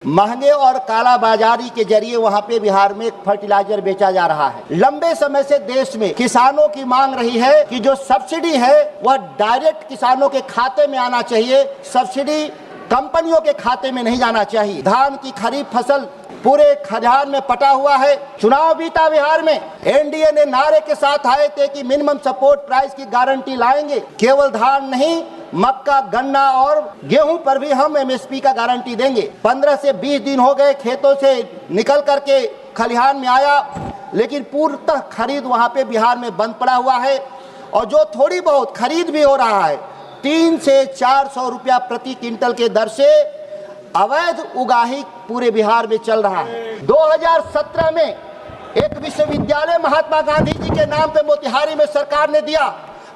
महंगे और काला बाजारी के जरिए वहां पे बिहार में फर्टिलाइजर बेचा जा रहा है। लंबे समय से देश में किसानों की मांग रही है कि जो सब्सिडी है वह डायरेक्ट किसानों के खाते में आना चाहिए, सब्सिडी कंपनियों के खाते में नहीं जाना चाहिए। धान की खरीफ फसल पूरे खलिहान में पटा हुआ है। चुनाव बीता बिहार में, एनडीए ने नारे के साथ आए थे कि मिनिमम सपोर्ट प्राइस की गारंटी लाएंगे। केवल धान नहीं, मक्का, गन्ना और गेहूं पर भी हम एमएसपी का गारंटी देंगे। 15 से 20 दिन हो गए खेतों से निकल करके खलिहान में आया, लेकिन पूर्णतः खरीद वहां पे बिहार में बंद पड़ा हुआ है। और जो थोड़ी बहुत खरीद भी हो रहा है, 300 से 400 रुपया प्रति क्विंटल के दर से अवैध उगाही पूरे बिहार में चल रहा है। 2017 में एक विश्वविद्यालय महात्मा गांधी जी के नाम पे मोतिहारी में सरकार ने दिया,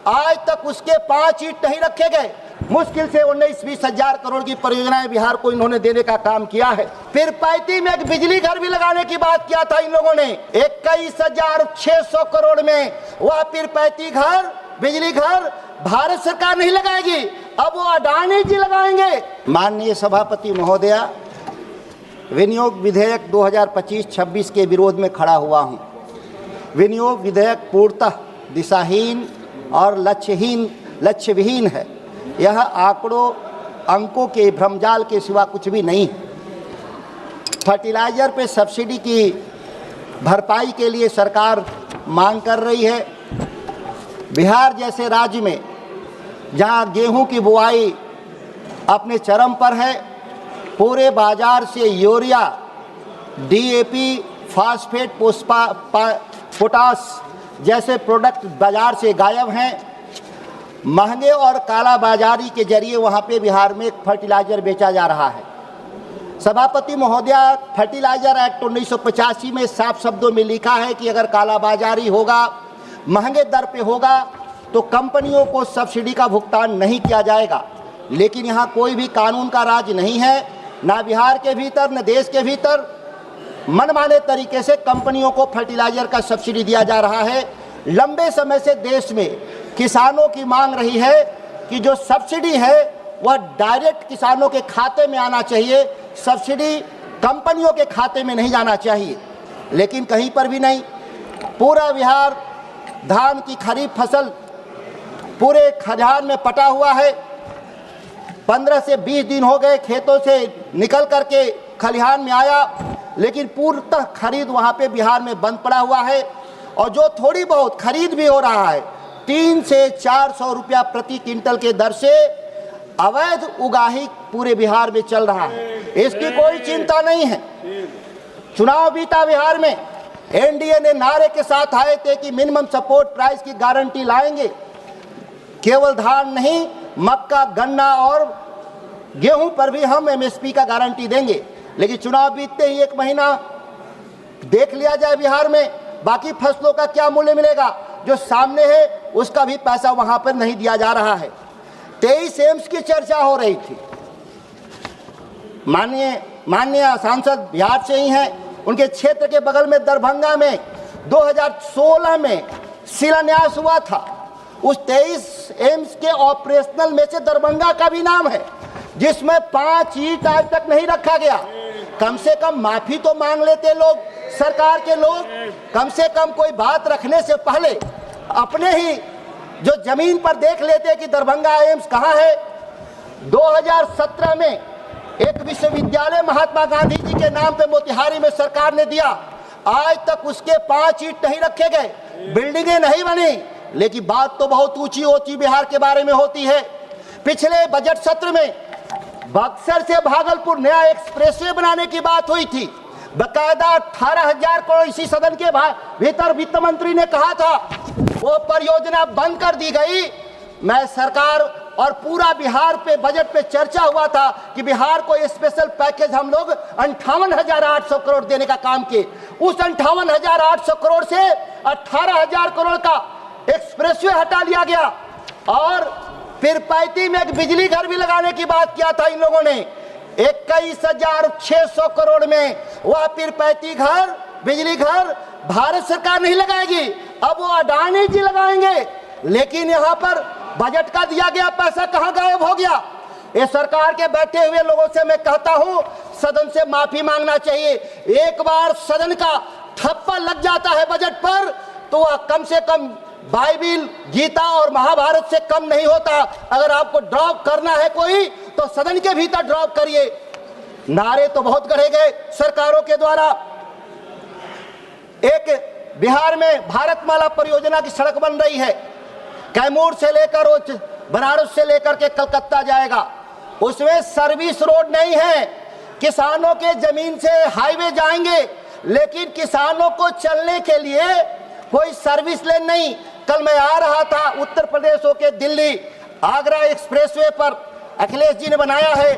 आज तक उसके 5 ईंट नहीं रखे गए। मुश्किल से 19-20 हजार करोड़ की परियोजनाएं बिहार को इन्होंने देने का काम किया है। फिर पैती में एक बिजली घर भी लगाने की बात किया था इन लोगों ने, 21,600 करोड़ में वह फिर पैती घर, बिजली घर भारत सरकार नहीं लगाएगी, अब वो अडानी जी लगाएंगे। माननीय सभापति महोदया, विनियोग विधेयक 2025-26 के विरोध में खड़ा हुआ हूं। विनियोग विधेयक पूर्णतः दिशाहीन और लक्ष्यविहीन है। यह आंकड़ों, अंकों के भ्रमजाल के सिवा कुछ भी नहीं है। फर्टिलाइजर पे सब्सिडी की भरपाई के लिए सरकार मांग कर रही है। बिहार जैसे राज्य में जहां गेहूं की बुआई अपने चरम पर है, पूरे बाजार से यूरिया, डीएपी, फास्फेट, पोटास जैसे प्रोडक्ट बाजार से गायब हैं। महंगे और काला बाजारी के जरिए वहां पे बिहार में फर्टिलाइजर बेचा जा रहा है। सभापति महोदया, फर्टिलाइजर एक्ट 1985 में साफ शब्दों में लिखा है कि अगर काला बाजारी होगा, महंगे दर पे होगा, तो कंपनियों को सब्सिडी का भुगतान नहीं किया जाएगा। लेकिन यहाँ कोई भी कानून का राज नहीं है, ना बिहार के भीतर न देश के भीतर। मनमाने तरीके से कंपनियों को फर्टिलाइजर का सब्सिडी दिया जा रहा है। लंबे समय से देश में किसानों की मांग रही है कि जो सब्सिडी है वह डायरेक्ट किसानों के खाते में आना चाहिए, सब्सिडी कंपनियों के खाते में नहीं जाना चाहिए। लेकिन कहीं पर भी नहीं। पूरा बिहार धान की खरीफ फसल पूरे खलिहान में पटा हुआ है। 15 से 20 दिन हो गए खेतों से निकल करके खलिहान में आया, लेकिन पूर्णतः खरीद वहां पे बिहार में बंद पड़ा हुआ है। और जो थोड़ी बहुत खरीद भी हो रहा है, 300 से 400 रुपया प्रति क्विंटल के दर से अवैध उगाही पूरे बिहार में चल रहा है। इसकी कोई चिंता नहीं है। चुनाव बीता बिहार में, एनडीए ने नारे के साथ आए थे कि मिनिमम सपोर्ट प्राइस की गारंटी लाएंगे। केवल धान नहीं, मक्का, गन्ना और गेहूं पर भी हम एमएसपी का गारंटी देंगे। लेकिन चुनाव बीतते ही 1 महीना देख लिया जाए बिहार में बाकी फसलों का क्या मूल्य मिलेगा। जो सामने है उसका भी पैसा वहां पर नहीं दिया जा रहा है। 23 एम्स की चर्चा हो रही थी। माननीय सांसद बिहार से ही हैं, उनके क्षेत्र के बगल में दरभंगा में 2016 में शिलान्यास हुआ था। उस 23 एम्स के ऑपरेशनल में से दरभंगा का भी नाम है, जिसमें 5 ईंट आज तक नहीं रखा गया। कम से कम माफी तो मांग लेते लोग, सरकार के लोग। कम से कम कोई बात रखने से पहले अपने ही जो जमीन पर देख लेते कि दरभंगा एम्स कहाँ है। 2017 में एक विश्वविद्यालय महात्मा गांधी जी के नाम पे मोतिहारी में सरकार ने दिया, आज तक उसके 5 ईंट नहीं रखे गए, बिल्डिंगें नहीं बनी। लेकिन बात तो बहुत ऊंची ऊंची बिहार के बारे में होती है। पिछले बजट सत्र में बक्सर से भागलपुर नया एक्सप्रेसवे बनाने की बात हुई थी। बकायदा 18,000 करोड़ इसी सदन के भीतर वित्त मंत्री ने कहा था, वो परियोजना बंद कर दी गई। मैं सरकार और पूरा बिहार पे बजट पे चर्चा हुआ था कि बिहार को स्पेशल पैकेज हम लोग 58,800 करोड़ देने का काम किए। उस 58,800 करोड़ से 18,000 करोड़ का एक्सप्रेसवे हटा लिया गया। और फिर पैती में एक बिजली घर भी लगाने की बात किया था इन लोगों ने, 21,600 करोड़ में वह फिर पैती घर, बिजली घर भारत सरकार नहीं लगाएगी, अब वो अडानी जी लगाएंगे। लेकिन यहाँ पर बजट का दिया गया पैसा कहाँ गायब हो गया। ये सरकार के बैठे हुए लोगों से मैं कहता हूं, सदन से माफी मांगना चाहिए। एक बार सदन का ठप्पा लग जाता है बजट पर तो वह कम से कम बाइबिल, गीता और महाभारत से कम नहीं होता। अगर आपको ड्रॉप करना है कोई तो सदन के भीतर ड्रॉप करिए। नारे तो बहुत गढ़े गए सरकारों के द्वारा। एक बिहार में भारतमाला परियोजना की सड़क बन रही है, कैमूर से लेकर बनारस से लेकर के कलकत्ता जाएगा। उसमें सर्विस रोड नहीं है, किसानों के जमीन से हाईवे जाएंगे, लेकिन किसानों को चलने के लिए कोई सर्विस लेन नहीं। कल मैं आ रहा था उत्तर प्रदेश होके दिल्ली, आगरा एक्सप्रेसवे पर अखिलेश जी ने बनाया है।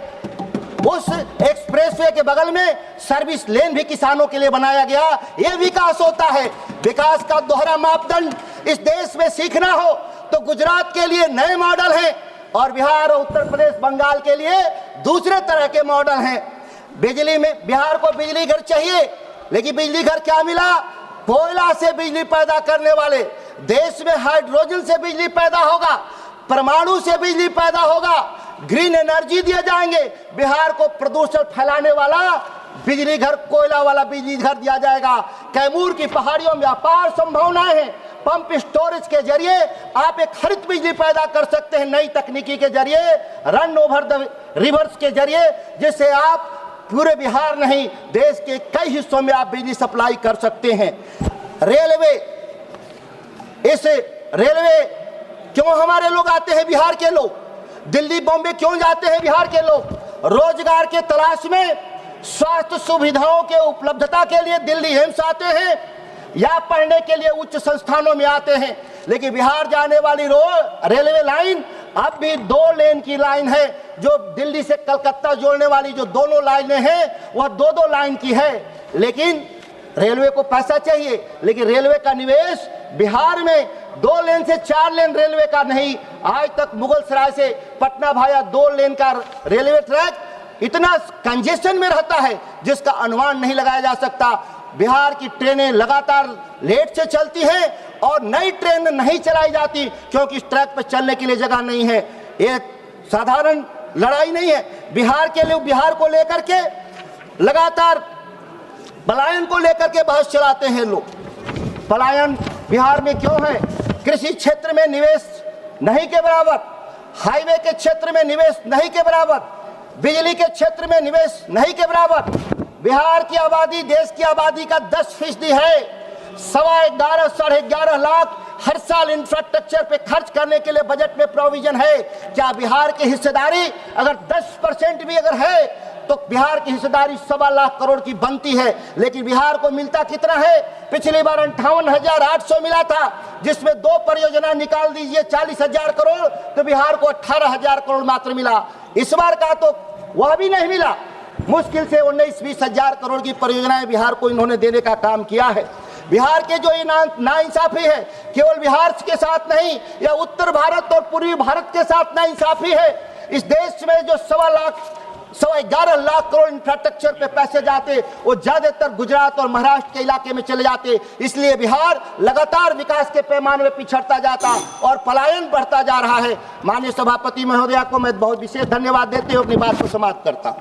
उस एक्सप्रेसवे के बगल में सर्विस लेन भी किसानों के लिए बनाया गया। यह विकास होता है। विकास का दोहरा मापदंड इस देश में सीखना हो तो गुजरात के लिए नए मॉडल हैं और बिहार और उत्तर प्रदेश, बंगाल के लिए दूसरे तरह के मॉडल हैं। बिजली में बिहार को बिजली घर चाहिए, लेकिन बिजली घर क्या मिला? कोयला से बिजली पैदा करने वाले देश में हाइड्रोजन से बिजली पैदा होगा, परमाणु से बिजली पैदा होगा, ग्रीन एनर्जी दिए जाएंगे। बिहार को प्रदूषण फैलाने वाला बिजली घर, कोयला वाला बिजली घर दिया जाएगा। कैमूर की पहाड़ियों में अपार संभावनाएं हैं। पंप स्टोरेज के जरिए आप एक हरित बिजली पैदा कर सकते हैं, नई तकनीकी के जरिए, रन ओवर द रिवर्स के जरिए, जिससे आप पूरे बिहार नहीं देश के कई हिस्सों में आप बिजली सप्लाई कर सकते हैं। रेलवे, इस रेलवे क्यों हमारे लोग आते हैं, बिहार के लोग दिल्ली बॉम्बे क्यों जाते हैं? बिहार के लोग रोजगार के तलाश में, स्वास्थ्य सुविधाओं के उपलब्धता के लिए दिल्ली एम्स आते हैं या पढ़ने के लिए उच्च संस्थानों में आते हैं। लेकिन बिहार जाने वाली रेलवे लाइन अब भी 2 लेन की लाइन है। जो दिल्ली से कलकत्ता जोड़ने वाली जो दोनों लाइनें हैं वह 2-2 लाइन की है। लेकिन रेलवे को पैसा चाहिए, लेकिन रेलवे का निवेश बिहार में 2 लेन से 4 लेन रेलवे का नहीं। आज तक मुगलसराय से पटना भाया 2 लेन का रेलवे ट्रैक इतना कंजेशन में रहता है जिसका अनुमान नहीं लगाया जा सकता। बिहार की ट्रेनें लगातार लेट से चलती हैं और नई ट्रेन नहीं चलाई जाती क्योंकि इस ट्रैक पर चलने के लिए जगह नहीं है। ये साधारण लड़ाई नहीं है। बिहार के लिए, बिहार को लेकर के लगातार पलायन को लेकर के बहस चलाते हैं लोग। पलायन बिहार में क्यों है? कृषि क्षेत्र में निवेश नहीं के बराबर, हाईवे के क्षेत्र में निवेश नहीं के बराबर, बिजली के क्षेत्र में निवेश नहीं के बराबर। बिहार की आबादी देश की आबादी का 10% है। 11.25 साढ़े 11 लाख हर साल इंफ्रास्ट्रक्चर पे खर्च करने के लिए बजट में प्रोविजन है। क्या बिहार की हिस्सेदारी अगर 10% भी अगर है तो बिहार की हिस्सेदारी 1.25 लाख करोड़ की बनती है। लेकिन बिहार को मिलता कितना है? पिछली बार 58,800 मिला था, जिसमें 2 परियोजना निकाल दीजिए 40,000 करोड़, तो बिहार को 18,000 करोड़ मात्र मिला। इस बार का तो वह भी नहीं मिला। मुश्किल से 19-20 हजार करोड़ की परियोजनाएं बिहार को इन्होंने देने का काम किया है। बिहार के जो नाइंसाफी है केवल बिहार के साथ नहीं, या उत्तर भारत और पूर्वी भारत के साथ नाइंसाफी है। इस देश में जो 11.25 लाख करोड़ इंफ्रास्ट्रक्चर पे पैसे जाते वो ज्यादातर गुजरात और महाराष्ट्र के इलाके में चले जाते। इसलिए बिहार लगातार विकास के पैमाने में पिछड़ता जाता और पलायन बढ़ता जा रहा है। माननीय सभापति महोदया को मैं बहुत विशेष धन्यवाद देते हुए अपनी बात को समाप्त करता हूँ।